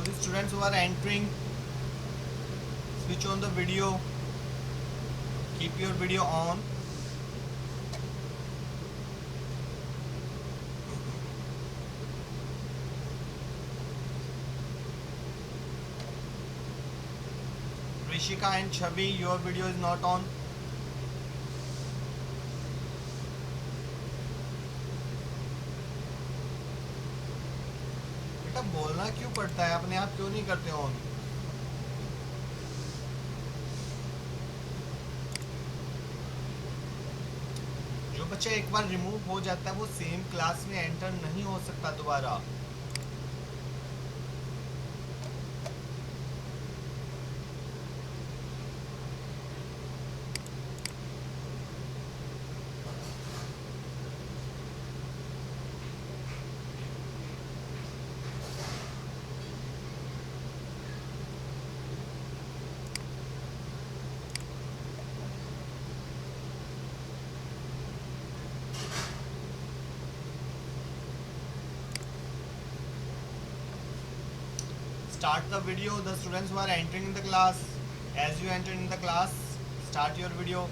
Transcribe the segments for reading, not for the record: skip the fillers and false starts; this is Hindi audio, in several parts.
The students who are entering, switch on the video. Keep your video on. Rishika and Chavi, your video is not on. बेटा बोलना क्यों पड़ता है, अपने आप क्यों नहीं करते ऑन? जो बच्चा एक बार रिमूव हो जाता है वो सेम क्लास में एंटर नहीं हो सकता दोबारा। Start the video. The students who are entering in the class, as you enter in the class, start your video.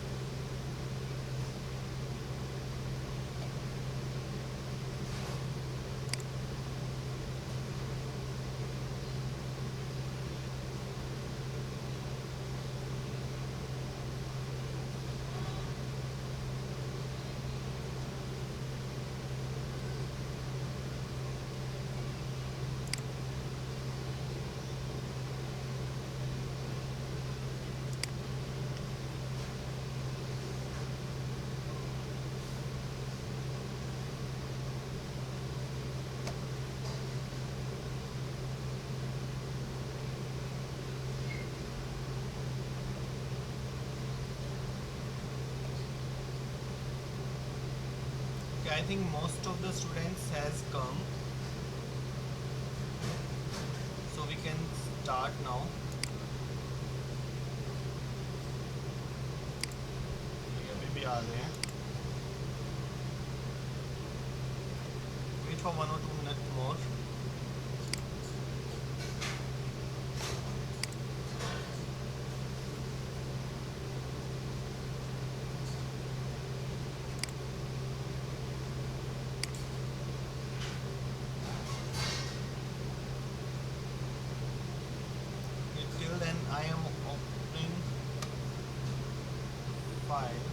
I think most of the students has come, so we can start now. अभी भी आ रहे हैं. Wait for 1 or 2 minutes more. I am opening file.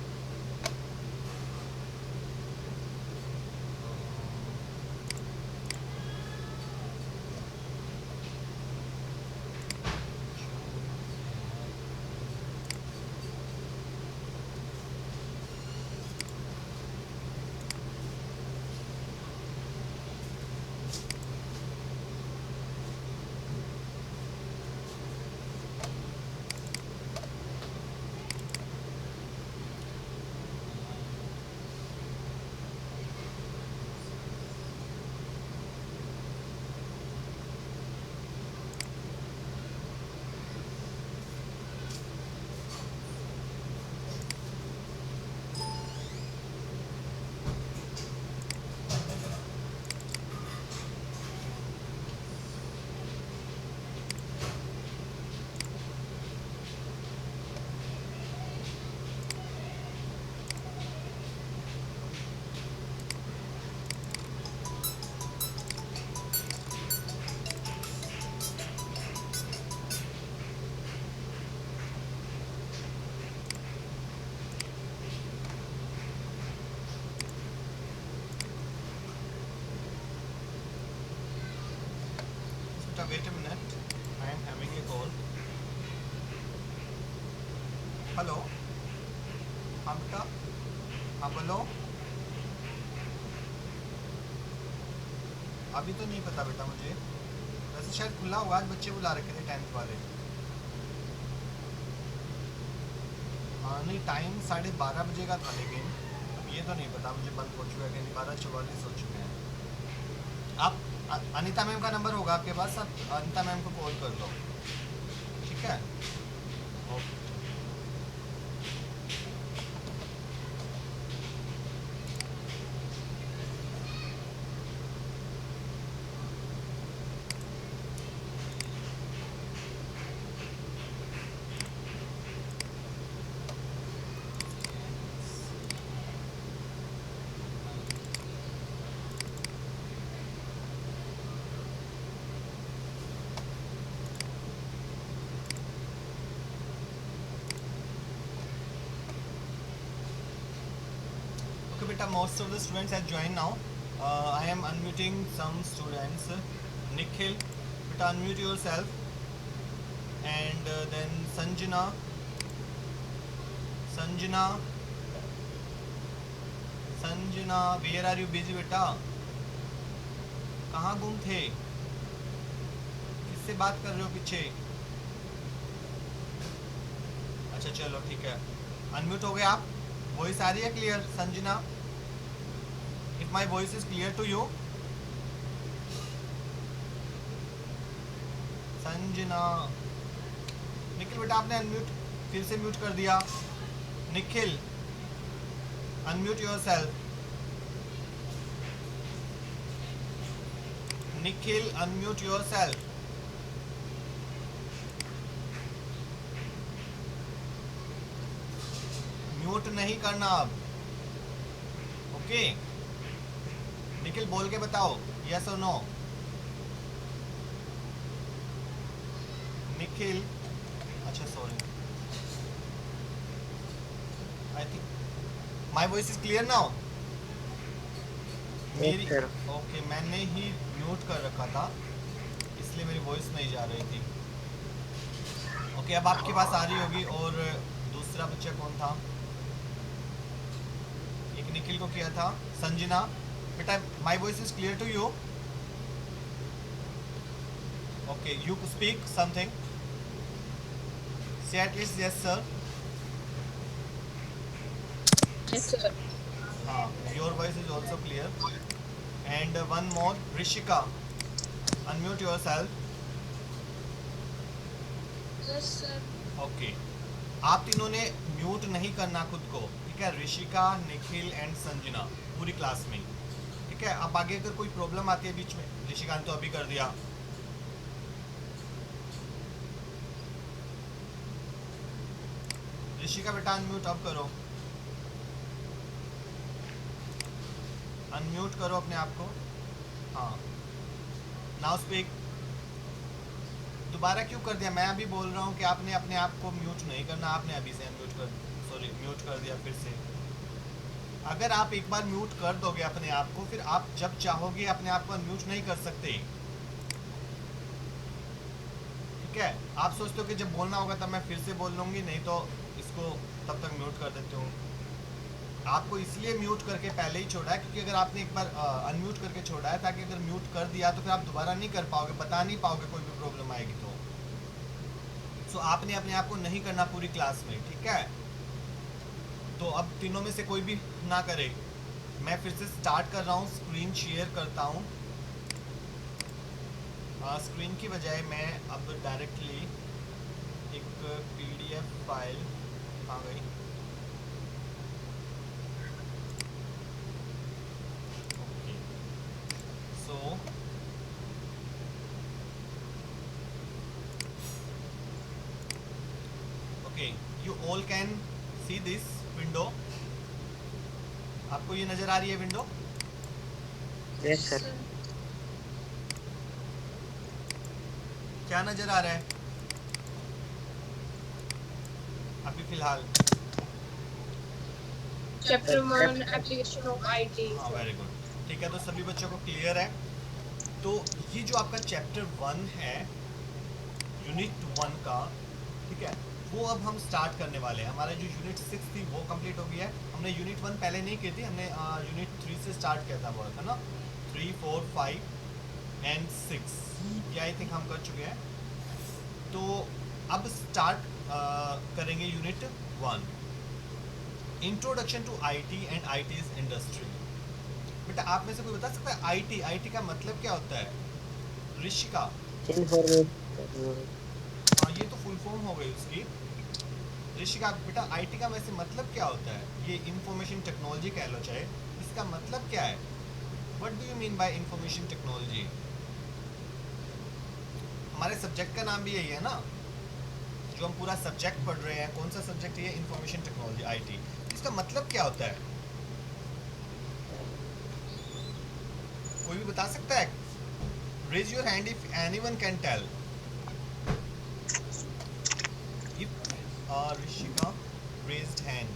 Wait a minute, I am having a call. Hello, हाँ बेटा, हाँ बोलो. अभी तो नहीं पता बेटा मुझे, वैसे शायद खुला होगा, आज बच्चे बुला रखे थे 10th वाले. हाँ नहीं, टाइम 12:30 बजे का था, लेकिन अब ये तो नहीं पता मुझे बंद हो चुका है कि नहीं. 12:44 हो चुके हैं. आप अनीता मैम का नंबर होगा आपके पास, आप अनीता मैम को कॉल कर लो, ठीक है? Okay. beta most of the students have joined now. I am unmuting some students. Nikhil, beta unmute yourself. And then Sanjana, where are you busy बेटा? कहाँ गुम थे? किससे बात कर रहे हो पीछे? अच्छा चलो ठीक है, अनम्यूट हो गए आप. वॉइस आ रही है clear Sanjana? If my voice is clear to you? Sanjana. Nikhil बेटा आपने अनम्यूट फिर से म्यूट कर दिया. Nikhil unmute yourself. Nikhil unmute yourself. Mute नहीं करना अब. ओके निखिल बोल के बताओ यस और नो. निखिल अच्छा sorry, I think my voice is clear now. मेरी ओके मैंने ही म्यूट कर रखा था इसलिए मेरी वॉइस नहीं जा रही थी. ओके अब आपके पास आ रही होगी. और दूसरा बच्चा कौन था? एक निखिल को किया था. संजना बेटा my voice is clear to you? Okay you speak something. Say at least yes sir. Yes, sir. हाँ your voice is also clear. And one more Rishika unmute yourself. Yes, sir. Okay आप तीनों ने म्यूट नहीं करना खुद को, ठीक है? ऋषिका, निखिल एंड संजना पूरी क्लास में, ठीक है? अब आगे अगर कोई प्रॉब्लम आती है बीच में, ऋषिका ने तो अभी कर दिया. ऋषिका बेटा अनम्यूट अब करो. अनम्यूट करो अपने आप को. हाँ नाउ स्पीक. दोबारा क्यों कर दिया? मैं अभी बोल रहा हूँ कि आपने अपने आप को म्यूट नहीं करना. आपने अभी से म्यूट कर दिया फिर से. अगर आप एक बार म्यूट कर दोगे अपने आप को, फिर आप जब चाहोगे अपने आप को अनम्यूट नहीं कर सकते, ठीक है? आप सोचते हो कि जब बोलना होगा तब मैं फिर से बोल लूँगी, नहीं तो इसको तब तक म्यूट कर देते हो. आपको इसलिए म्यूट करके पहले ही छोड़ा है क्योंकि अगर आपने एक बार अनम्यूट करके छोड़ा है, ताकि अगर म्यूट कर दिया तो फिर आप दोबारा नहीं कर पाओगे, बता नहीं पाओगे कोई भी प्रॉब्लम आएगी तो. सो आपने अपने आप को नहीं करना पूरी क्लास में, ठीक है? तो अब तीनों में से कोई भी ना करे. मैं फिर से स्टार्ट कर रहा हूँ. स्क्रीन शेयर करता हूँ. स्क्रीन की बजाय मैं अब डायरेक्टली एक PDF फाइल आ गई. Okay so okay you all can see this window. आपको ये नजर आ रही है विंडो? Yes sir. क्या नजर आ रहा है अभी फिलहाल? Chapter 1 Application of IT. हाँ वेरी गुड, ठीक है. तो सभी बच्चों को क्लियर है. तो ये जो आपका चैप्टर 1 है यूनिट 1 का, ठीक है, वो अब हम स्टार्ट करने वाले हैं. हमारा जो यूनिट 6 थी वो कंप्लीट हो गया है. हमने यूनिट 1 पहले नहीं की थी, हमने यूनिट 3 से स्टार्ट किया था, वो था ना 3, 4, 5 एंड 6. ये आई थिंक हम कर चुके हैं. तो अब स्टार्ट करेंगे unit 1, introduction to IT and IT's industry. बेटा आप में से कोई बता सकता है IT का मतलब क्या होता है? ऋषिका. हाँ ये तो फुल फॉर्म हो गई उसकी. ऋषिका बेटा IT का वैसे मतलब क्या होता है? ये इंफॉर्मेशन टेक्नोलॉजी कह लो चाहे, इसका मतलब क्या है? What do you mean by information technology? हमारे सब्जेक्ट का नाम भी यही है ना, जो हम पूरा सब्जेक्ट पढ़ रहे हैं. कौन सा सब्जेक्ट है? Information technology IT. इसका मतलब क्या होता है? कोई भी बता सकता है? Raise your hand if anyone can tell. If Rishika raised hand.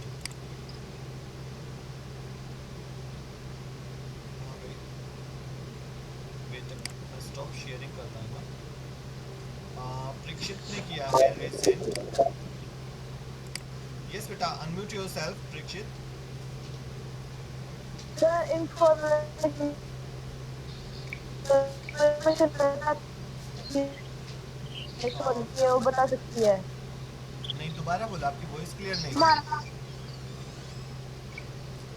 Stop sharing करता है ना। परीक्षित ने किया है रेसेंट। यस बेटा, unmute yourself Parikshit. Sir information sorry ये वो बता सकती है। नहीं, दोबारा बोला, आपकी वॉइस क्लियर नहीं थी। हमारा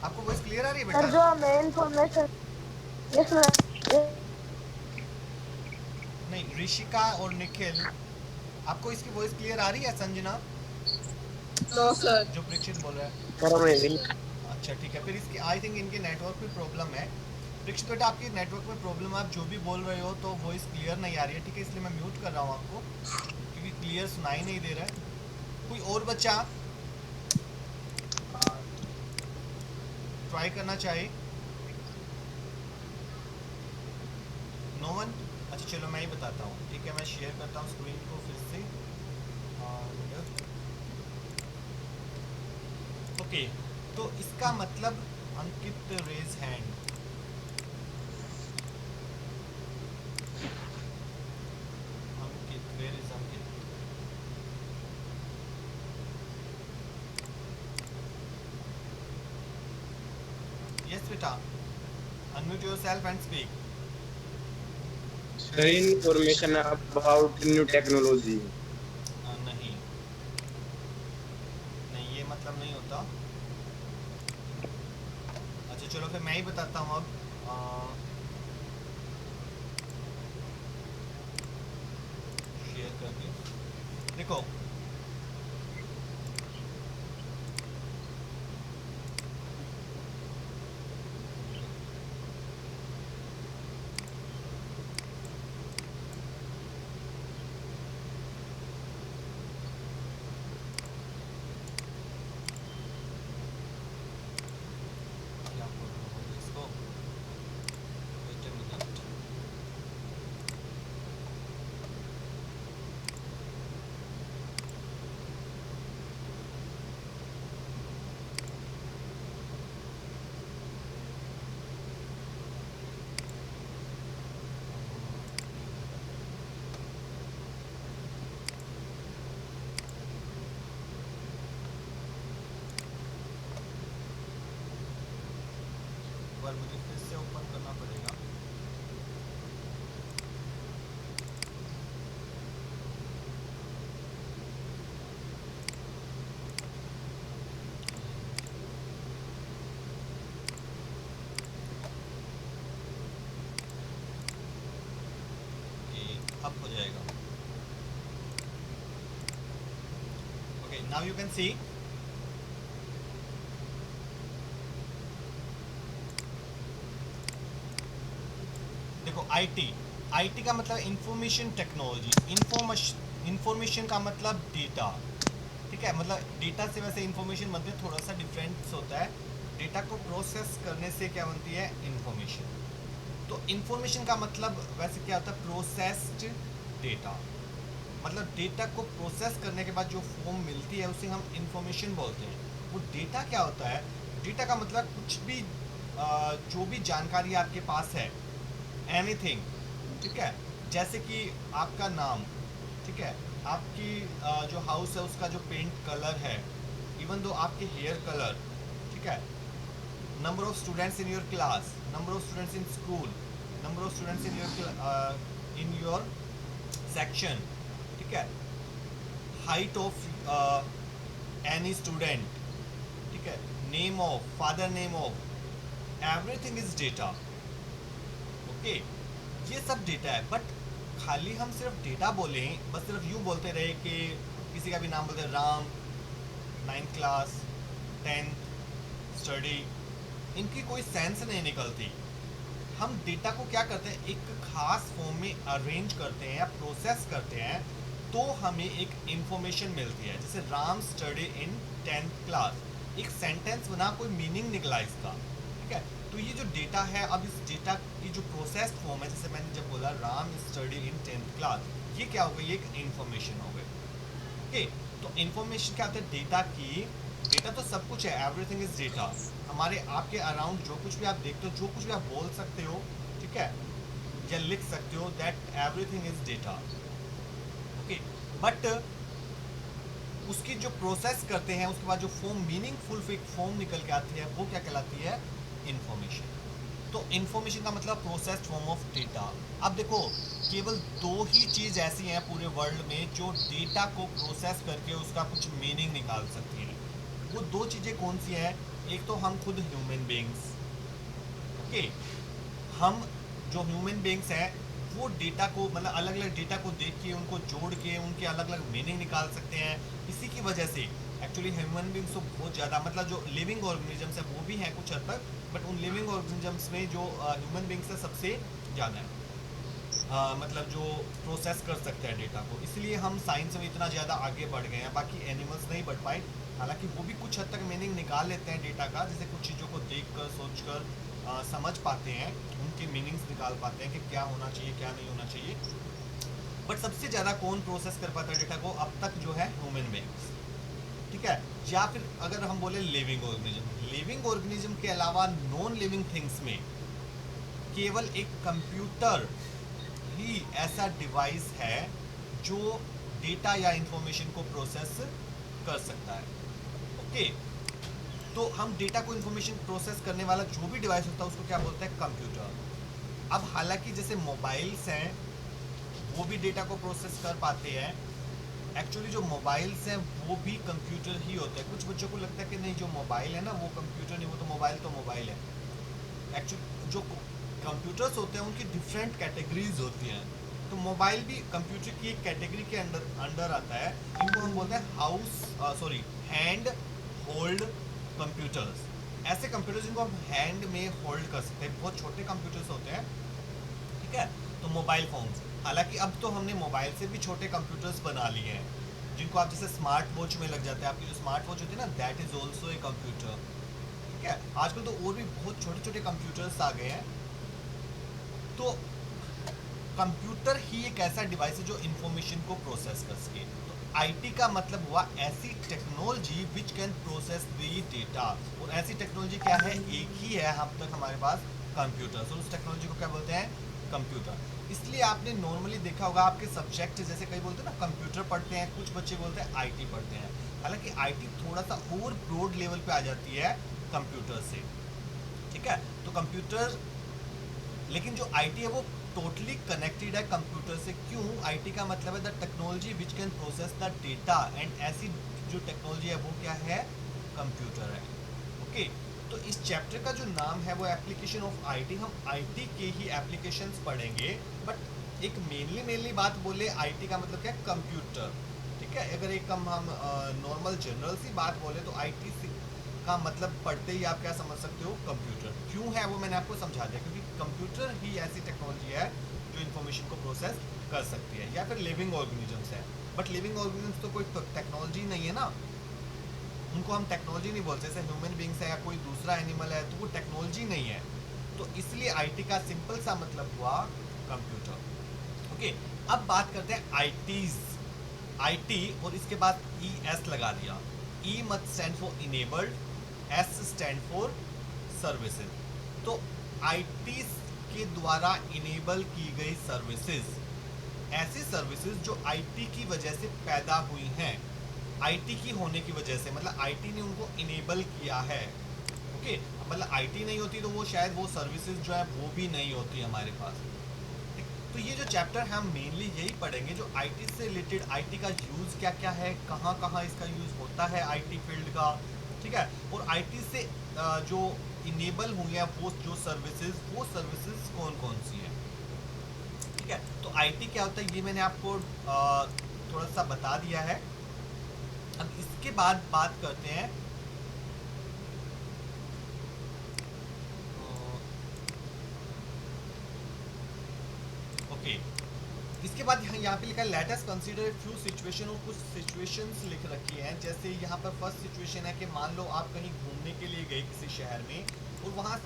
आपको वॉइस क्लियर आ रही है सर बेटा? जो हमें इंफॉर्मेशन यस नहीं, ऋषिका और निखिल, आपको इसकी वॉइस क्लियर आ रही है? Sanjana No, sir. जो परीक्षित बोल रहा है। सर हमें भी अच्छा ठीक है, फिर इसकी आई थिंक इनके नेटवर्क में प्रॉब्लम है। परीक्षित बेटा, आपकी नेटवर्क में प्रॉब्लम है, आप जो भी बोल रहे हो तो वॉइस क्लियर नहीं आ रही है, ठीक है? इसलिए मैं म्यूट कर रहा हूँ आपको, क्योंकि क्लियर सुनाई नहीं दे रहा है। कोई और बच्चा ट्राई करना चाहे? No one? अच्छा चलो मैं ही बताता हूँ, ठीक है? मैं शेयर करता हूँ स्क्रीन को फिर से। ओके, तो इसका मतलब Ankit raise hand. Ankit, where is Ankit? Yes बेटा, unmute yourself and speak. Sir, information about new technology. नहीं नहीं, ये मतलब नहीं होता। अच्छा चलो फिर मैं ही बताता हूँ अब। शेयर करके देखो, क्या बोल रहा हूँ इसको, wait a minute। एक बार मुझे फिर से ओपन करना पड़ेगा। ओके, अब हो जाएगा। Okay, now you can see. देखो, आईटी का मतलब इंफॉर्मेशन टेक्नोलॉजी। इंफॉर्मेशन का मतलब डेटा, ठीक है? मतलब डेटा से वैसे इंफॉर्मेशन बनती है, थोड़ा सा डिफरेंस होता है। डेटा को प्रोसेस करने से क्या बनती है? इंफॉर्मेशन। तो इंफॉर्मेशन का मतलब वैसे क्या होता है? Processed data. मतलब डेटा को प्रोसेस करने के बाद जो फॉर्म मिलती है उसे हम इंफॉर्मेशन बोलते हैं। वो डेटा क्या होता है? डेटा का मतलब कुछ भी जो भी जानकारी आपके पास है, एनीथिंग, ठीक है? जैसे कि आपका नाम, ठीक है? आपकी जो हाउस है उसका जो पेंट कलर है, इवन दो आपके हेयर कलर, ठीक है? Number of students in your class, number of students in school, number of students in your section, ठीक है? हाइट ऑफ एनी स्टूडेंट, ठीक है? Name of, father name of, everything is data. Okay, ये सब डेटा है। बट खाली हम सिर्फ डेटा बोलें, बस सिर्फ यूँ बोलते रहे कि किसी का भी नाम बोलते Ram, 9th class, 10th study, इनकी कोई सेंस नहीं निकलती। हम डेटा को क्या करते हैं? एक खास फॉर्म में अरेंज करते हैं या प्रोसेस करते हैं, तो हमें एक इंफॉर्मेशन मिलती है। जैसे Ram study in 10th class, एक सेंटेंस बना, कोई मीनिंग निकला इसका, ठीक है? तो ये जो डेटा है, अब इस डेटा की जो प्रोसेस्ड फॉर्म है, जैसे मैंने जब बोला Ram study in 10th class, ये क्या हो गई? ये एक इंफॉर्मेशन हो गई। ओके, तो इंफॉर्मेशन क्या होता है? डेटा की। डेटा तो सब कुछ है, एवरीथिंग इज डेटा। हमारे आपके अराउंड जो कुछ भी आप देखते हो, जो कुछ भी आप बोल सकते हो, ठीक है? या लिख सकते हो that everything is data, okay. But उसकी जो प्रोसेस करते हैं उसके बाद जो फॉर्म, मीनिंगफुल फॉर्म निकल के आती है, वो क्या कहलाती है? इंफॉर्मेशन। तो इंफॉर्मेशन का मतलब प्रोसेस्ड फॉर्म ऑफ डेटा। अब देखो, केवल दो ही चीज़ ऐसी हैं पूरे वर्ल्ड में जो डेटा को प्रोसेस करके उसका कुछ मीनिंग निकाल सकती हैं। वो दो चीज़ें कौन सी हैं? एक तो हम खुद ह्यूमन बीइंग्स, ओके। हम जो ह्यूमन बीइंग्स हैं वो डेटा को, मतलब अलग अलग डेटा को देख के उनको जोड़ के उनके अलग अलग मीनिंग निकाल सकते हैं। इसी की वजह से एक्चुअली ह्यूमन बीइंग्स तो बहुत ज़्यादा, मतलब जो लिविंग ऑर्गेनिजम्स है वो भी हैं कुछ हद तक, बट उन लिविंग ऑर्गेनिजम्स में जो ह्यूमन बीइंग्स है सबसे ज़्यादा है, मतलब जो प्रोसेस कर सकते हैं डेटा को। इसलिए हम साइंस में इतना ज़्यादा आगे बढ़ गए हैं, बाकी एनिमल्स नहीं बढ़ पाए। हालांकि वो भी कुछ हद तक मीनिंग निकाल लेते हैं डेटा का, जैसे कुछ चीज़ों को देख कर सोच कर समझ पाते हैं, उनके मीनिंग्स निकाल पाते हैं कि क्या होना चाहिए क्या नहीं होना चाहिए। बट सबसे ज़्यादा कौन प्रोसेस कर पाता है डेटा को अब तक? जो है ह्यूमन बीइंग्स, ठीक है। या फिर अगर हम बोले लिविंग ऑर्गेनिज्म, लिविंग ऑर्गेनिज्म के अलावा नॉन लिविंग थिंग्स में केवल एक कंप्यूटर ही ऐसा डिवाइस है जो डेटा या इंफॉर्मेशन को प्रोसेस कर सकता है, ओके। तो हम डेटा को इंफॉर्मेशन प्रोसेस करने वाला जो भी डिवाइस होता है उसको क्या बोलते हैं? कंप्यूटर। अब हालांकि जैसे मोबाइल्स हैं वो भी डेटा को प्रोसेस कर पाते हैं, एक्चुअली जो मोबाइल्स हैं वो भी कंप्यूटर ही होते हैं। कुछ बच्चों को लगता है कि नहीं जो मोबाइल है ना वो कंप्यूटर नहीं, वो तो मोबाइल है। एक्चुअली जो कंप्यूटर्स होते हैं उनकी डिफरेंट कैटेगरीज होती हैं, तो मोबाइल भी कंप्यूटर की एक कैटेगरी के अंडर आता है। इनको हम बोलते हैं हैंड होल्ड कंप्यूटर्स। ऐसे कंप्यूटर्स जिनको हम हैंड में होल्ड कर सकते हैं, बहुत छोटे कंप्यूटर्स होते हैं, ठीक है। तो मोबाइल फोन्स, हालांकि अब तो हमने मोबाइल से भी छोटे कंप्यूटर्स बना लिए हैं, जिनको आप जैसे स्मार्ट वॉच में लग जाते हैं। आपकी जो स्मार्ट वॉच होती है ना, that is also a computer, ठीक है। आजकल तो और भी बहुत छोटे छोटे कंप्यूटर्स आ गए हैं। तो कंप्यूटर ही एक ऐसा डिवाइस है जो इंफॉर्मेशन को प्रोसेस कर सके। तो आईटी का मतलब हुआ ऐसी technology which can process the data, और ऐसी टेक्नोलॉजी क्या है? एक ही है अब तक हमारे पास, कंप्यूटर। तो उस टेक्नोलॉजी को क्या बोलते हैं? कंप्यूटर। इसलिए आपने नॉर्मली देखा होगा आपके सब्जेक्ट, जैसे कई बोलते हैं ना कंप्यूटर पढ़ते हैं, कुछ बच्चे बोलते हैं आईटी पढ़ते हैं। हालांकि आईटी थोड़ा सा और ब्रॉड लेवल पे आ जाती है कंप्यूटर से, ठीक है। तो कंप्यूटर, लेकिन जो आईटी है वो टोटली कनेक्टेड है कंप्यूटर से। क्यों? आईटी का मतलब है the technology which can process the data, and ऐसी जो टेक्नोलॉजी है वो क्या है? कंप्यूटर है, ओके। तो इस चैप्टर का जो नाम है वो एप्लीकेशन ऑफ आईटी। हम आईटी के ही एप्लीकेशंस पढ़ेंगे, बट एक मेनली बात बोले आईटी का मतलब क्या है? कंप्यूटर, ठीक है। अगर एक हम नॉर्मल जनरल सी बात बोले तो आईटी का मतलब पढ़ते ही आप क्या समझ सकते हो? कंप्यूटर। क्यों है वो मैंने आपको समझा दिया, क्योंकि कंप्यूटर ही ऐसी टेक्नोलॉजी है जो इन्फॉर्मेशन को प्रोसेस कर सकती है। या फिर लिविंग ऑर्गेनिजम्स है, बट लिविंग ऑर्गेनिजम्स तो कोई टेक्नोलॉजी नहीं है ना, उनको हम टेक्नोलॉजी नहीं बोलते। जैसे ह्यूमन बीइंग्स है या कोई दूसरा एनिमल है तो वो टेक्नोलॉजी नहीं है। तो इसलिए आईटी का सिंपल सा मतलब हुआ कंप्यूटर, ओके। अब बात करते हैं आईटीज, आईटी और इसके बाद ES लगा दिया। E मत stand for enabled, S stand for services. तो आईटी के द्वारा इनेबल की गई सर्विसेज, ऐसी सर्विसेज जो आईटी की वजह से पैदा हुई हैं, आईटी की होने की वजह से, मतलब आईटी ने उनको इनेबल किया है, ओके। मतलब आईटी नहीं होती तो वो शायद वो सर्विसेज जो है वो भी नहीं होती हमारे पास। तो ये जो चैप्टर है हम मेनली यही पढ़ेंगे, जो आईटी से रिलेटेड, आईटी का यूज़ क्या क्या है, कहाँ कहाँ इसका यूज़ होता है आईटी फील्ड का, ठीक है। और आईटी से जो इनेबल हुई है वो जो सर्विसेज, वो सर्विसेज कौन कौन सी है, ठीक है। तो आईटी क्या होता है ये मैंने आपको थोड़ा सा बता दिया है। अब इसके बाद बात करते हैं ओके। इसके बाद यहाँ पे लिखा है let us consider few situation, और कुछ सिचुएशंस लिख रखी हैं। जैसे यहाँ पर फर्स्ट सिचुएशन है कि मान लो आप कहीं घूमने के लिए गए किसी शहर में, और वहाँ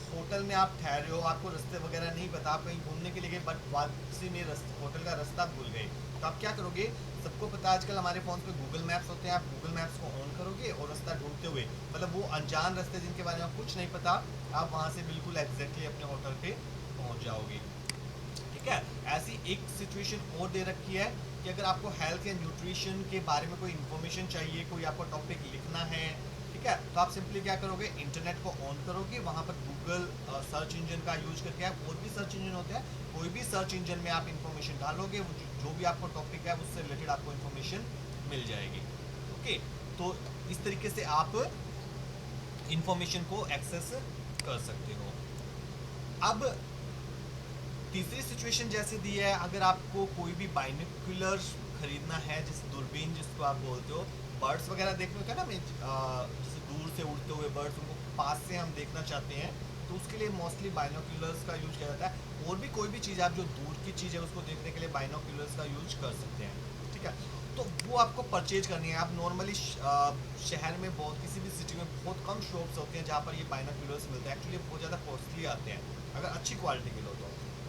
होटल में आप ठहरे हो, आपको रास्ते वगैरह नहीं पता, आप कहीं घूमने के लिए गए बट वापसी में होटल का रास्ता भूल गए, तो आप क्या करोगे? सबको पता है आजकल हमारे फ़ोन पे गूगल मैप्स होते हैं, आप गूगल मैप्स को ऑन करोगे और रास्ता ढूंढते हुए, मतलब वो अनजान रास्ते जिनके बारे में कुछ नहीं पता, आप वहाँ से बिल्कुल एग्जैक्टली अपने होटल पे पहुँच जाओगे, ठीक है। ऐसी एक सिचुएशन और दे रखी है कि अगर आपको हेल्थ या न्यूट्रिशन के बारे में कोई इन्फॉर्मेशन चाहिए, कोई आपको टॉपिक लिखना है, ठीक है, तो आप सिंपली क्या करोगे, इंटरनेट को ऑन करोगे, वहाँ पर गूगल सर्च इंजन का यूज करके, आप और भी सर्च इंजन होते हैं, कोई भी सर्च इंजन में आप इन्फॉर्मेशन डालोगे, वो जो भी आपको टॉपिक है उससे रिलेटेड आपको इन्फॉर्मेशन मिल जाएगी। ओके, तो इस तरीके से आप इंफॉर्मेशन को एक्सेस कर सकते हो। अब तीसरी सिचुएशन जैसे दी है, अगर आपको कोई भी बाइनोक्यूलर खरीदना है, जैसे दूरबीन जिसको आप बोलते हो, बर्ड्स वगैरह देखने होता है ना, जैसे दूर से उड़ते हुए बर्ड्स, उनको पास से हम देखना चाहते हैं, तो उसके लिए मोस्टली बाइनोक्यूलर्स का यूज किया जाता है। और भी कोई भी चीज़ आप जो दूर की चीज़ है उसको देखने के लिए बाइनोक्यूलर्स का यूज कर सकते हैं, ठीक है। तो वो आपको परचेज करनी है। आप नॉर्मली शहर में बहुत, किसी भी सिटी में बहुत कम शॉप्स होते हैं जहाँ पर ये बाइनोक्यूलर्स मिलते हैं। एक्चुअली बहुत ज़्यादा कॉस्टली आते हैं अगर अच्छी क्वालिटी के लो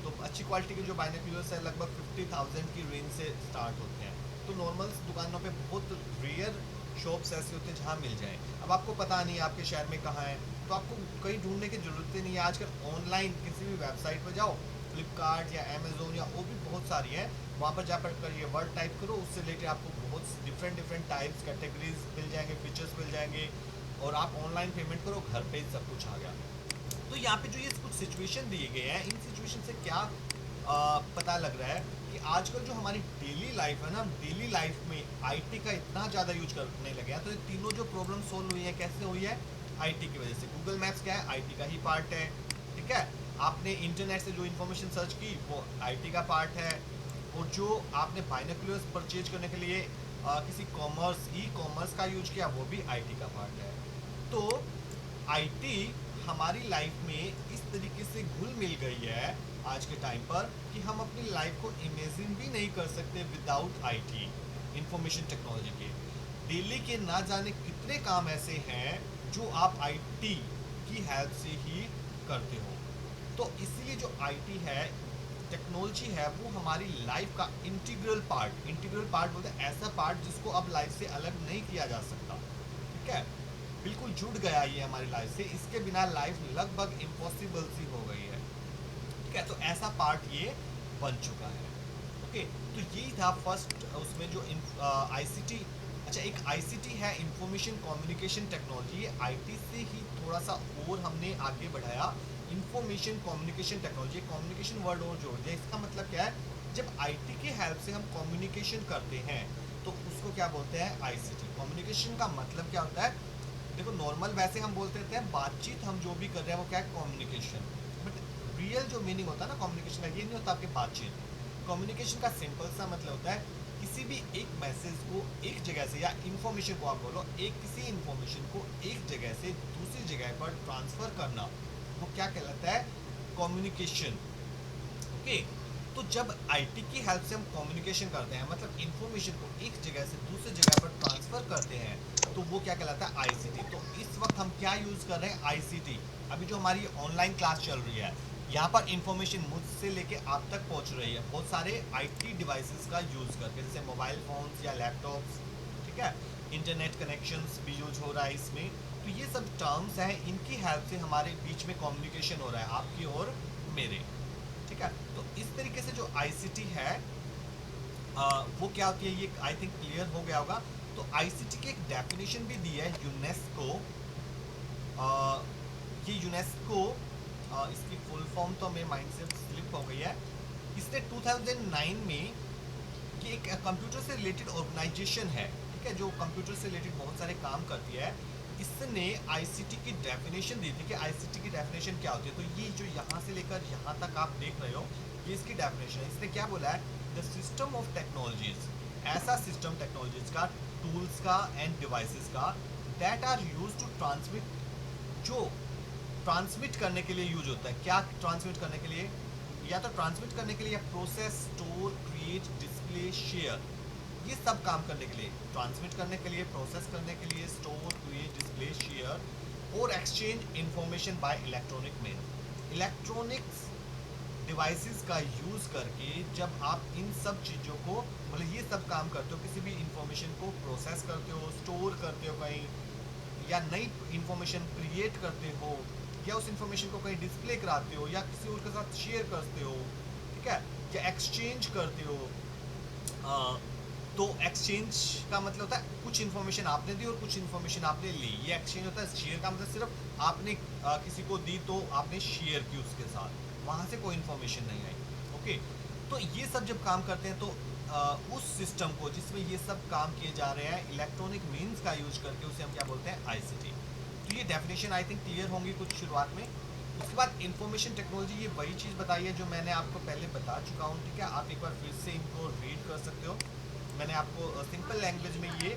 तो अच्छी क्वालिटी के जो बाइनोक्यूलर्स है लगभग 50,000 की रेंज से स्टार्ट होते हैं। तो नॉर्मल दुकानों पे बहुत रेयर शॉप्स ऐसे होते हैं जहाँ मिल जाए। अब आपको पता नहीं आपके शहर में कहाँ है, तो आपको कहीं ढूंढने की ज़रूरत नहीं है। आजकल ऑनलाइन किसी भी वेबसाइट पर जाओ, फ्लिपकार्ट या अमेजोन या और भी बहुत सारी है, वहाँ पर जाकर ये वर्ड टाइप करो, उससे रिलेटेड आपको बहुत डिफरेंट टाइप्स कैटेगरीज मिल जाएंगे, फीचर्स मिल जाएंगे, और आप ऑनलाइन पेमेंट करो, घर पे सब कुछ आ गया। तो यहाँ पे जो ये कुछ सिचुएशन दिए गए हैं, इन सिचुएशन से क्या पता लग रहा है कि आजकल जो हमारी डेली लाइफ है ना, डेली लाइफ में आईटी का इतना ज़्यादा यूज करने लगे हैं। तो ये तीनों जो प्रॉब्लम सोल्व हुई है, कैसे हुई है, आईटी की वजह से। गूगल मैप्स क्या है, आईटी का ही पार्ट है, ठीक है। आपने इंटरनेट से जो इन्फॉर्मेशन सर्च की वो आईटी का पार्ट है, और जो आपने बाइनोक्यूलर्स परचेज करने के लिए किसी ई कॉमर्स का यूज किया, वो भी आईटी का पार्ट है। तो आईटी हमारी लाइफ में इस तरीके से घुल मिल गई है आज के टाइम पर कि हम अपनी लाइफ को इमेजिन भी नहीं कर सकते विदाउट आईटी, इंफॉर्मेशन टेक्नोलॉजी के। डेली के ना जाने कितने काम ऐसे हैं जो आप आईटी की हेल्प से ही करते हो। तो इसीलिए जो आईटी है, टेक्नोलॉजी है, वो हमारी लाइफ का इंटीग्रल पार्ट बोलते हैं, ऐसा पार्ट जिसको अब लाइफ से अलग नहीं किया जा सकता, ठीक है। बिल्कुल जुड़ गया ये हमारी लाइफ से, इसके बिना लाइफ लगभग इम्पॉसिबल सी हो गई है, ठीक है। तो ऐसा पार्ट ये बन चुका है। ओके, तो यही था फर्स्ट उसमें जो आईसीटी। अच्छा, एक आईसीटी है, इंफॉर्मेशन कम्युनिकेशन टेक्नोलॉजी। ये आईटी से ही थोड़ा सा और हमने आगे बढ़ाया, information communication technology. Communication word और जोड़ दिया। इसका मतलब क्या है, जब आईटी की हेल्प से हम कम्युनिकेशन करते हैं तो उसको क्या बोलते हैं, आईसीटी। कम्युनिकेशन का मतलब क्या होता है, देखो नॉर्मल वैसे हम बोलते रहते हैं बातचीत, हम जो भी कर रहे हैं वो क्या है, कम्युनिकेशन। बट रियल जो मीनिंग होता है ना कम्युनिकेशन का, ये नहीं होता आपकी बातचीत। कम्युनिकेशन का सिंपल सा मतलब होता है किसी भी एक मैसेज को एक जगह से, या इन्फॉर्मेशन को आप बोलो, किसी इन्फॉर्मेशन को एक जगह से दूसरी जगह पर ट्रांसफ़र करना, वो क्या कहलाता है, कम्युनिकेशन। ओके, तो जब आईटी की हेल्प से हम कम्युनिकेशन करते हैं, मतलब इन्फॉर्मेशन को एक जगह से दूसरी जगह पर ट्रांसफ़र करते हैं, तो वो क्या कहलाता है, आईसीटी। तो इस वक्त हम क्या यूज़ कर रहे हैं, आईसीटी। अभी जो हमारी ऑनलाइन क्लास चल रही है, यहाँ पर इन्फॉर्मेशन मुझसे लेके आप तक पहुँच रही है बहुत सारे आईटी डिवाइसेस का यूज़ करके, जैसे मोबाइल फ़ोन्स या लैपटॉप्स, ठीक है। इंटरनेट कनेक्शंस भी यूज हो रहा है इसमें। तो ये सब टर्म्स हैं, इनकी हेल्प से हमारे बीच में कम्युनिकेशन हो रहा है, आपकी और मेरे, ठीक है। तो इस तरीके से जो आईसीटी है वो क्या होती है, ये आई थिंक क्लियर हो गया होगा। तो आईसीटी की एक डेफिनेशन भी दी है यूनेस्को। ये यूनेस्को, इसकी फुल फॉर्म तो मेरे माइंड से स्लिप हो गई है। इसने 2009 में, ये एक कंप्यूटर से रिलेटेड ऑर्गेनाइजेशन है, ठीक है, जो कंप्यूटर से रिलेटेड बहुत सारे काम करती है। इसने आईसीटी की डेफिनेशन दी थी कि आईसीटी की डेफिनेशन क्या होती है। तो ये जो यहाँ से लेकर यहाँ तक आप देख रहे हो, ये इसकी डेफिनेशन है। इसने क्या बोला है, द सिस्टम ऑफ टेक्नोलॉजीज, ऐसा सिस्टम टेक्नोलॉजीज का, टूल्स का एंड डिवाइसेस का, that are use to transmit, जो ट्रांसमिट करने के लिए यूज होता है। क्या ट्रांसमिट करने के लिए, या तो ट्रांसमिट करने के लिए, या process, store, create, display, share, ये सब काम करने के लिए, ट्रांसमिट करने के लिए, प्रोसेस करने के लिए, स्टोर, क्रिएट, डिस्प्ले, शेयर, और exchange information bye electronic mean. Electronics devices का यूज़ करके जब आप इन सब चीज़ों को, मतलब ये सब काम करते हो, किसी भी इंफॉर्मेशन को प्रोसेस करते हो, स्टोर करते हो कहीं, या नई इंफॉर्मेशन क्रिएट करते हो, या उस इंफॉर्मेशन को कहीं डिस्प्ले कराते हो, या किसी और के साथ शेयर करते हो, ठीक ठीक है, या एक्सचेंज करते हो। तो एक्सचेंज का मतलब होता है कुछ इन्फॉर्मेशन आपने दी और कुछ इन्फॉर्मेशन आपने ली, ये एक्सचेंज होता है। शेयर का मतलब सिर्फ आपने किसी को दी तो आपने शेयर की उसके साथ, वहाँ से कोई इन्फॉर्मेशन नहीं आई। ओके, तो ये सब जब काम करते हैं तो उस सिस्टम को जिसमें ये सब काम किए जा रहे हैं इलेक्ट्रॉनिक मीन्स का यूज करके, उसे हम क्या बोलते हैं, आईसीटी। तो ये डेफिनेशन आई थिंक क्लियर होंगी कुछ शुरुआत में। उसके बाद इंफॉर्मेशन टेक्नोलॉजी, ये वही चीज़ बताई है जो मैंने आपको पहले बता चुका हूँ, ठीक है। आप एक बार फिर से इनको रीड कर सकते हो, मैंने आपको सिंपल लैंग्वेज में ये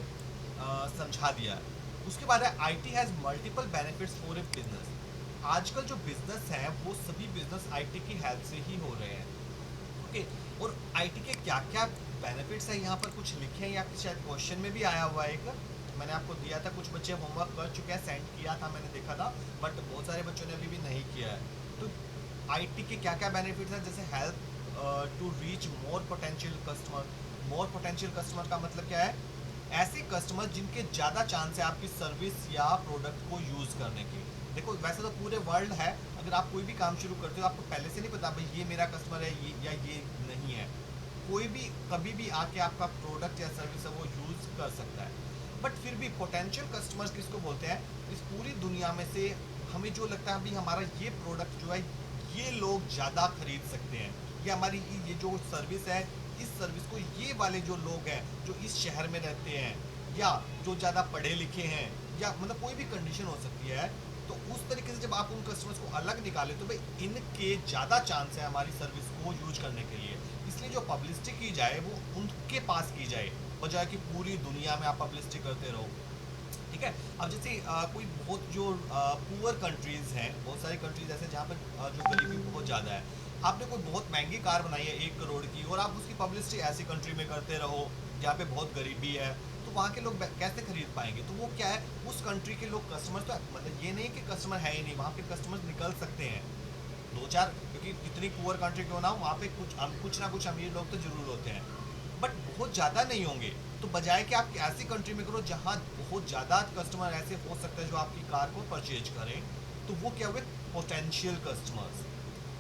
समझा दिया है। उसके बाद है IT has multiple benefits for a business. आजकल जो बिजनेस है वो सभी बिजनेस आईटी की हेल्प से ही हो रहे हैं। ओके, और आईटी के क्या क्या बेनिफिट्स है यहाँ पर कुछ लिखे हैं, या शायद क्वेश्चन में भी आया हुआ है एक, मैंने आपको दिया था, कुछ बच्चे होमवर्क कर चुके हैं, सेंड किया था, मैंने देखा था, बट बहुत सारे बच्चों ने अभी भी नहीं किया है। तो आईटी के क्या क्या बेनिफिट्स हैं, जैसे help to reach more potential customer. More potential customer का मतलब क्या है, ऐसे कस्टमर जिनके ज़्यादा चांस है आपकी सर्विस या प्रोडक्ट को यूज़ करने की। देखो वैसे तो पूरे वर्ल्ड है, अगर आप कोई भी काम शुरू करते हो आपको पहले से नहीं पता भाई ये मेरा कस्टमर है ये या ये नहीं है, कोई भी कभी भी आके आपका प्रोडक्ट या सर्विस है वो यूज़ कर सकता है। बट फिर भी पोटेंशियल कस्टमर्स किसको बोलते हैं, इस पूरी दुनिया में से हमें जो लगता है अभी हमारा ये प्रोडक्ट जो है ये लोग ज़्यादा खरीद सकते हैं, या हमारी ये जो सर्विस है इस सर्विस को ये वाले जो लोग हैं जो इस शहर में रहते हैं या जो ज़्यादा पढ़े लिखे हैं, या मतलब कोई भी कंडीशन हो सकती है। तो उस तरीके से जब आप उन कस्टमर्स को अलग निकाले तो भाई इनके ज़्यादा चांस है हमारी सर्विस को यूज करने के लिए, इसलिए जो पब्लिसिटी की जाए वो उनके पास की जाए, बजाय कि पूरी दुनिया में आप पब्लिसिटी करते रहो, ठीक है। अब जैसे कोई बहुत जो पुअर कंट्रीज़ हैं, बहुत सारी कंट्रीज़ ऐसे जहाँ पर जो गरीबी बहुत ज़्यादा है, आपने कोई बहुत महंगी कार बनाई है 1 करोड़ की और आप उसकी पब्लिसिटी ऐसी कंट्री में करते रहो जहाँ पे बहुत गरीबी है, तो वहाँ के लोग कैसे खरीद पाएंगे। तो वो क्या है, उस कंट्री के लोग कस्टमर, तो मतलब ये नहीं कि कस्टमर है ही नहीं, वहाँ के कस्टमर्स निकल सकते हैं 2-4, क्योंकि कितनी पुअर कंट्री क्यों ना हो वहाँ पे कुछ ना कुछ अमीर लोग तो जरूर होते हैं, बट बहुत ज़्यादा नहीं होंगे। तो बजाय कि आप ऐसी कंट्री में करो जहाँ बहुत ज़्यादा कस्टमर ऐसे हो सकते हैं जो आपकी कार को परचेज करें, तो वो क्या हुए, पोटेंशियल कस्टमर्स,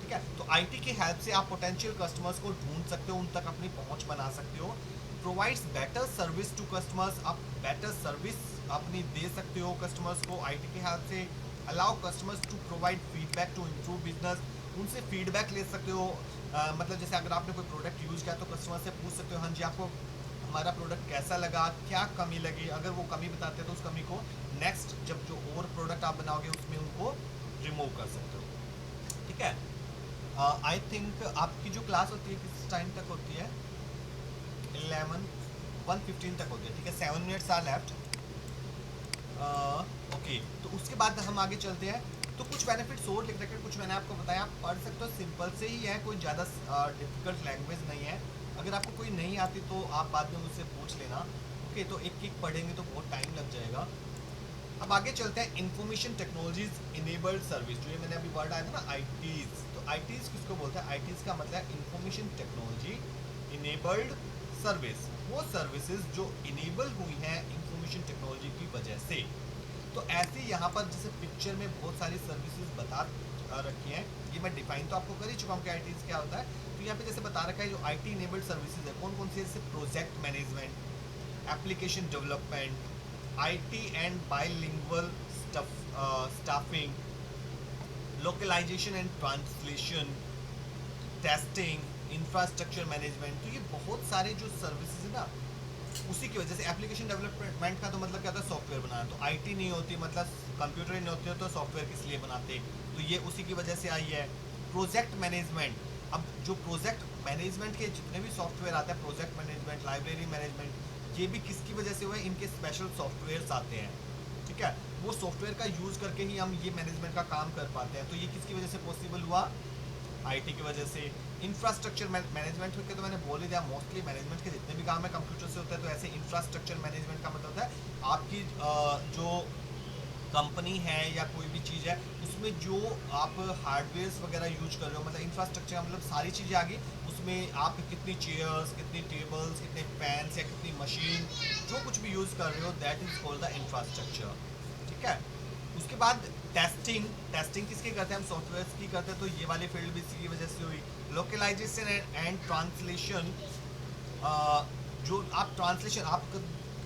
ठीक है। तो आईटी की हेल्प से आप पोटेंशियल कस्टमर्स को ढूंढ सकते हो, उन तक अपनी पहुंच बना सकते हो। Provides better service to customers, आप बेटर सर्विस अपनी दे सकते हो कस्टमर्स को आईटी की हेल्प से। Allow customers to provide feedback to improve business, उनसे फीडबैक ले सकते हो। मतलब जैसे अगर आपने कोई प्रोडक्ट यूज़ किया तो कस्टमर से पूछ सकते हो, हाँ जी आपको हमारा प्रोडक्ट कैसा लगा, क्या कमी लगी, अगर वो कमी बताते हैं तो उस कमी को नेक्स्ट जब जो और प्रोडक्ट आप बनाओगे उसमें उनको रिमूव कर सकते हो, ठीक है। आई थिंक आपकी जो क्लास होती है किस टाइम तक होती है, 11:15 तक होती है, ठीक है। 7 मिनट्स आर लेफ्ट। ओके, तो उसके बाद हम आगे चलते हैं। तो कुछ बेनिफिट्स और लिख रखे हैं, कुछ मैंने आपको बताया, आप पढ़ सकते हो, सिंपल से ही है, कोई ज़्यादा डिफिकल्ट लैंग्वेज नहीं है। अगर आपको कोई नहीं आती तो आप बाद में मुझसे पूछ लेना, ओके। तो एक एक पढ़ेंगे तो बहुत टाइम लग जाएगा। अब आगे चलते हैं, इंफॉर्मेशन टेक्नोलॉजीज इनेबल्ड सर्विस, जो ये मैंने अभी वर्ड आया था ना आईटीज, तो आईटीज किसको बोलते हैं, आईटीज का मतलब है इंफॉर्मेशन टेक्नोलॉजी इनेबल्ड सर्विस, वो सर्विसेज जो इनेबल हुई हैं इंफॉर्मेशन टेक्नोलॉजी की वजह से। तो ऐसे यहाँ पर जैसे पिक्चर में बहुत सारी सर्विसेज बता रखी हैं, ये मैं डिफाइन तो आपको कर ही चुका हूँ कि आईटीज क्या होता है। तो यहाँ पे जैसे बता रखा है जो आईटी इनेबल्ड सर्विसेज है कौन कौन सी है, जैसे project management, application development, IT and bilingual staffing, localization and translation, testing, infrastructure management। तो ये बहुत सारे जो सर्विसेज है ना, उसी की वजह से एप्लीकेशन डेवलपमेंट का तो मतलब क्या होता है, सॉफ्टवेयर बनाना। तो IT नहीं होती, मतलब कंप्यूटर ही नहीं होते तो सॉफ्टवेयर किस लिए बनाते, तो ये उसी की वजह से आई है। प्रोजेक्ट मैनेजमेंट, अब जो प्रोजेक्ट मैनेजमेंट के जितने भी सॉफ्टवेयर आते हैं, प्रोजेक्ट मैनेजमेंट, लाइब्रेरी मैनेजमेंट, ये भी किसकी वजह से हुआ है, इनके स्पेशल सॉफ्टवेयर्स आते हैं, ठीक है। वो सॉफ्टवेयर का यूज़ करके ही हम ये मैनेजमेंट का काम कर पाते हैं। तो ये किसकी वजह से पॉसिबल हुआ, आईटी की वजह से। इंफ्रास्ट्रक्चर मैनेजमेंट के तो मैंने बोल ही दिया, मोस्टली मैनेजमेंट के जितने भी काम है कंप्यूटर से होता है। तो ऐसे इंफ्रास्ट्रक्चर मैनेजमेंट का मतलब होता है आपकी जो कंपनी है या कोई भी चीज़ है उसमें जो आप हार्डवेयर्स वगैरह यूज कर रहे हो, मतलब इंफ्रास्ट्रक्चर का मतलब सारी चीज़ें आ गई उसमें, आप कितनी चेयर्स, कितनी टेबल्स, कितने फैंस या कितनी मशीन जो कुछ भी यूज़ कर रहे हो, that is called the infrastructure, ठीक है। उसके बाद टेस्टिंग किसकी करते हैं हम, सॉफ्टवेयर की करते हैं, तो ये वाली फील्ड भी इसी की वजह से हुई। लोकलाइजेशन एंड ट्रांसलेशन, जो आप ट्रांसलेशन आप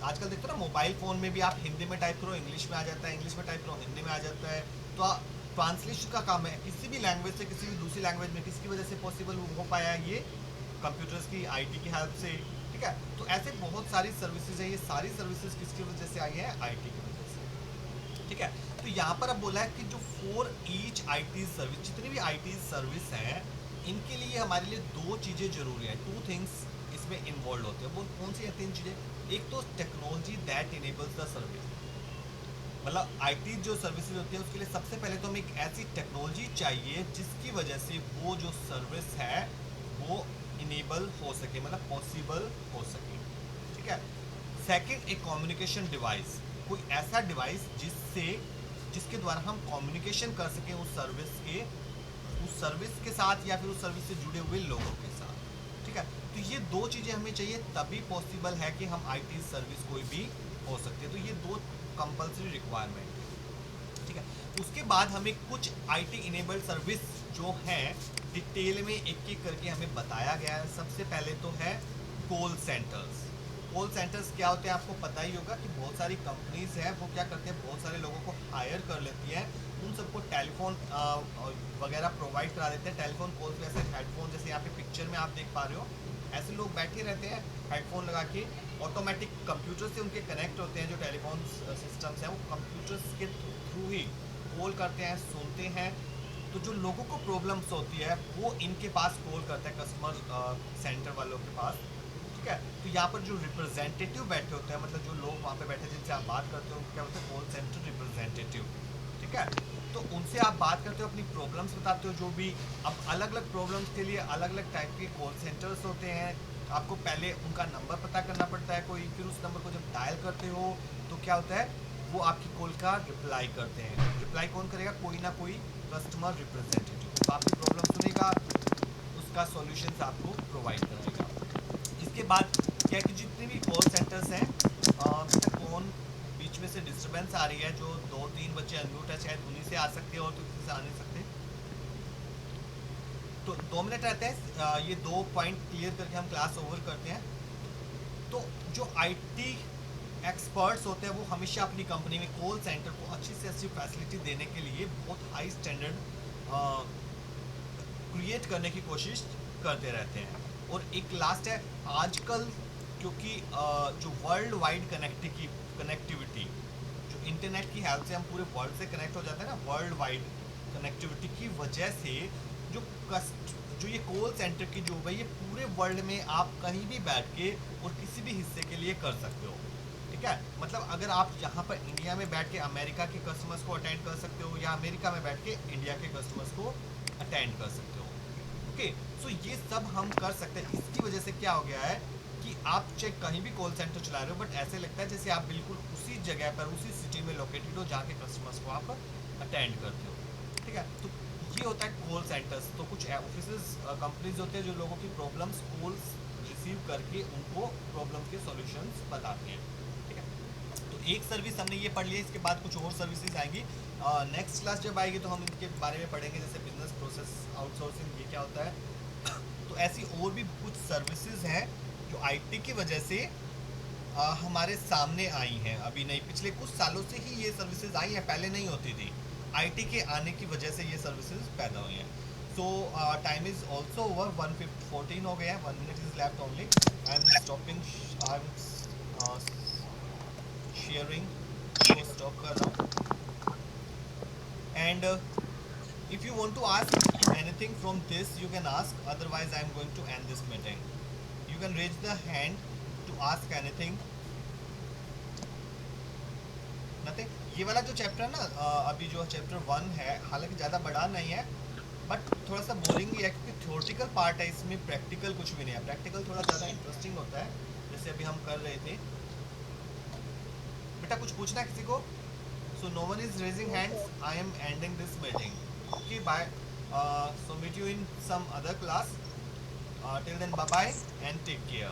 आजकल देखते हो ना मोबाइल फ़ोन में भी आप हिंदी में टाइप करो इंग्लिश में आ जाता है, इंग्लिश में टाइप करो हिंदी में आ जाता है। तो ट्रांसलेशन का काम है, किसी भी लैंग्वेज से किसी भी दूसरी लैंग्वेज में किसकी वजह से पॉसिबल हो पाया है, ये कंप्यूटर्स की आईटी की हेल्प से, ठीक है। तो ऐसे बहुत सारी सर्विसेज है, ये सारी सर्विसेज किसकी वजह से आई है, आईटी की वजह से, ठीक है। तो यहाँ पर अब बोला है कि जो फॉर ईच आईटी सर्विस, जितनी भी आईटी सर्विस है इनके लिए हमारे लिए दो चीज़ें जरूरी है, टू थिंग्स इसमें इन्वॉल्व होते हैं। वो कौन सी है तीन चीज़ें, एक तो technology that enables the service, मतलब आईटी जो सर्विसेज होती है उसके लिए सबसे पहले तो हमें एक ऐसी टेक्नोलॉजी चाहिए जिसकी वजह से वो जो सर्विस है वो इनेबल हो सके, मतलब पॉसिबल हो सके, ठीक है। सेकंड, एक कम्युनिकेशन डिवाइस, कोई ऐसा डिवाइस जिसके द्वारा हम कम्युनिकेशन कर सकें उस सर्विस के साथ या फिर उस सर्विस से जुड़े हुए लोगों के साथ, ठीक है। तो ये दो चीज़ें हमें चाहिए, तभी पॉसिबल है कि हम आईटी सर्विस कोई भी हो सकती है। तो ये दो कंपलसरी रिक्वायरमेंट है, ठीक है। उसके बाद हमें कुछ आईटी इनेबल्ड सर्विस जो है डिटेल में एक एक करके हमें बताया गया है। सबसे पहले तो है कॉल सेंटर्स। कॉल सेंटर्स क्या होते हैं आपको पता ही होगा कि बहुत सारी कंपनीज हैं वो क्या करते हैं, बहुत सारे लोगों को हायर कर लेती हैं, उन सबको टेलीफोन वगैरह प्रोवाइड करा देते हैं। टेलीफोन कॉल पे ऐसे हेडफोन, जैसे यहाँ पे पिक्चर में आप देख पा रहे हो, ऐसे लोग बैठे रहते हैं हेडफोन लगा के, ऑटोमेटिक कंप्यूटर से उनके कनेक्ट होते हैं, जो टेलीफोन सिस्टम्स हैं वो कंप्यूटर्स के थ्रू ही कॉल करते हैं, सुनते हैं। तो जो लोगों को प्रॉब्लम्स होती है वो इनके पास कॉल करते हैं, कस्टमर सेंटर वालों के पास, ठीक है। तो यहाँ पर जो रिप्रेजेंटेटिव बैठे होते हैं, मतलब जो लोग वहाँ पे बैठे हैं जिनसे आप बात करते हो उनको क्या बोलते हैं, कॉल सेंटर रिप्रेजेंटेटिव, ठीक है। तो उनसे आप बात करते हो, अपनी प्रॉब्लम्स बताते हो जो भी। अब अलग अलग प्रॉब्लम्स के लिए अलग अलग टाइप के कॉल सेंटर्स होते हैं, आपको पहले उनका नंबर पता करना पड़ता है कोई, फिर उस नंबर को जब डायल करते हो तो क्या होता है, वो आपकी कॉल का रिप्लाई करते हैं। रिप्लाई कौन करेगा, कोई ना कोई कस्टमर रिप्रेजेंटेटिव, तो आपकी प्रॉब्लम सुनेगा, उसका सॉल्यूशंस आपको प्रोवाइड कराएगा। इसके बाद क्या है कि जितने भी कॉल सेंटर्स हैं, कौन बीच में से डिस्टर्बेंस आ रही है, जो 2-3 बच्चे अनम्यूट है शायद उन्हीं से आ सकते हैं और तो किसी से आ नहीं सकते। तो 2 मिनट रहते हैं, ये 2 पॉइंट क्लियर करके हम क्लास ओवर करते हैं। तो जो आईटी एक्सपर्ट्स होते हैं वो हमेशा अपनी कंपनी में कॉल सेंटर को अच्छी से अच्छी फैसिलिटी देने के लिए बहुत हाई स्टैंडर्ड क्रिएट करने की कोशिश करते रहते हैं। और एक लास्ट है, आजकल क्योंकि जो वर्ल्ड वाइड कनेक्टिविटी, जो इंटरनेट की हेल्प से हम पूरे वर्ल्ड से कनेक्ट हो जाते हैं ना, वर्ल्ड वाइड कनेक्टिविटी की वजह से जो ये कॉल सेंटर की जॉब है ये पूरे वर्ल्ड में आप कहीं भी बैठ के और किसी भी हिस्से के लिए कर सकते हो, ठीक है। मतलब अगर आप यहाँ पर इंडिया में बैठ के अमेरिका के कस्टमर्स को अटेंड कर सकते हो या अमेरिका में बैठ के इंडिया के कस्टमर्स को अटेंड कर सकते हो, ओके। सो ये सब हम कर सकते हैं। इसकी वजह से क्या हो गया है कि आप चाहे कहीं भी कॉल सेंटर चला रहे हो, बट ऐसे लगता है जैसे आप बिल्कुल उसी जगह पर उसी सिटी में लोकेटेड हो जहाँ के कस्टमर्स को आप अटेंड करते हो, ठीक है। तो ये होता है कॉल सेंटर्स। तो कुछ ऑफिसेज कंपनीज होते हैं जो लोगों की प्रॉब्लम्स कॉल्स रिसीव करके उनको प्रॉब्लम के सॉल्यूशंस बताते हैं, ठीक है। तो एक सर्विस हमने ये पढ़ लिया, इसके बाद कुछ और सर्विसेज आएंगी। नेक्स्ट क्लास जब आएगी तो हम इनके बारे में पढ़ेंगे, जैसे बिजनेस प्रोसेस आउटसोर्सिंग, ये क्या होता है। तो ऐसी और भी कुछ सर्विसेज हैं जो आईटी की वजह से हमारे सामने आई हैं, अभी नहीं, पिछले कुछ सालों से ही ये सर्विसेज आई हैं, पहले नहीं होती थी। आईटी के आने की वजह से ये सर्विसेज पैदा हुई हैं। सो टाइम इज़ ऑल्सो ओवर, 1:14 हो गया है, 1 minute is left only. I am stopping, I am sharing, तो स्टॉप कर रहा हूँ। And if you want to ask anything from this you can ask, otherwise I am going to end this meeting. You can raise the hand to ask anything. nothing. ये वाला जो चैप्टर है ना, अभी जो चैप्टर 1 है, हालांकि ज़्यादा बड़ा नहीं है बट थोड़ा सा बोरिंग ही है क्योंकि थ्योरेटिकल पार्ट है, इसमें प्रैक्टिकल कुछ भी नहीं है। प्रैक्टिकल थोड़ा ज़्यादा इंटरेस्टिंग होता है, जैसे अभी हम कर रहे थे। बेटा कुछ पूछना किसी को? So no one is raising hands. I am ending this meeting. Okay, bye. So meet you in some other class. Till then, bye bye and take care.